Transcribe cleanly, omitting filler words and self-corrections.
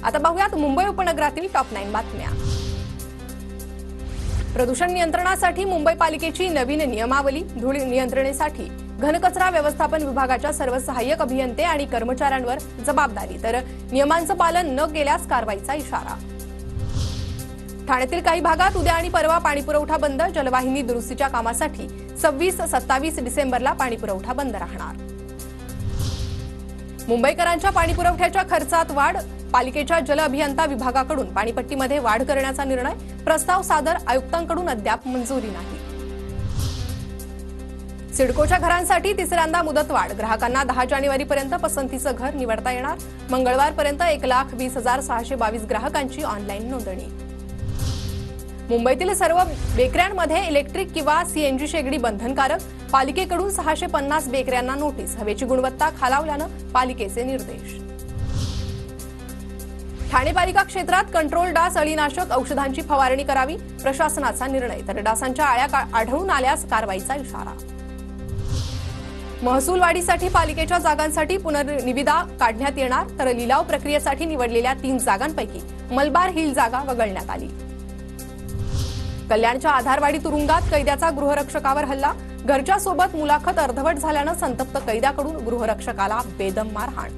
आता पाहूयात मुंबई उपनगरातील टॉप 9 बातम्या। प्रदूषण नियंत्रणासाठी मुंबई पालिकेची नवीन नियमावली। धूळ नियंत्रणेसाठी घनकचरा व्यवस्थापन विभागाच्या सर्व सहाय्यक अभियंते आणि कर्मचाऱ्यांवर जबाबदारी, तर नियमांचं पालन न केल्यास कारवाईचा इशारा। ठाण्यातील काही भागात उद्या आणि परवा पाणीपुरवठा बंद। जलवाहिनी दुरुस्तीच्या कामासाठी 26-27 डिसेंबरला पाणीपुरवठा बंद राहणार। मुंबईकरांच्या पाणीपुरवठ्याच्या खर्चात वाढ। पालिकेच्या जल अभियंता विभागाकडून पाणीपट्टीमध्ये वाढ करण्याचा निर्णय। प्रस्ताव सादर, आयुक्तांकडून अद्याप मंजुरी नाही। सिडकोच्या घरांसाठी तिसऱ्यांदा मुदतवाढ। ग्राहकांना 10 जानेवारीपर्यंत पसंतीचं घर निवडता येणार। मंगळवारपर्यंत 1,20,622 ग्राहकांची ऑनलाईन नोंदणी। मुंबईतील सर्व बेकऱ्यांमध्ये इलेक्ट्रिक किंवा सीएनजी शेगडी बंधनकारक। पालिकेकडून 650 बेकऱ्यांना नोटीस। हवेची गुणवत्ता खालावल्यानं पालिकेचे निर्देश। ठाणे पालिका क्षेत्रात कंट्रोल डास अळीनाशक औषधांची फवारणी करावी, प्रशासनाचा निर्णय। तर डासांच्या आळ्या आढळून आल्यास कारवाईचा इशारा। महसूल वाढीसाठी पालिकेच्या जागांसाठी पुनर्निविदा काढण्यात येणार, तर लिलाव प्रक्रियेसाठी निवडलेल्या 3 जागांपैकी मलबार हिल जागा वगळण्यात आली। कल्याणच्या आधारवाडी तुरुंगात कैद्याचा गृहरक्षकावर हल्ला। घरच्या सोबत मुलाखत अर्धवट झाल्यानं संतप्त कैद्याकडून गृहरक्षकाला बेदम मारहाण।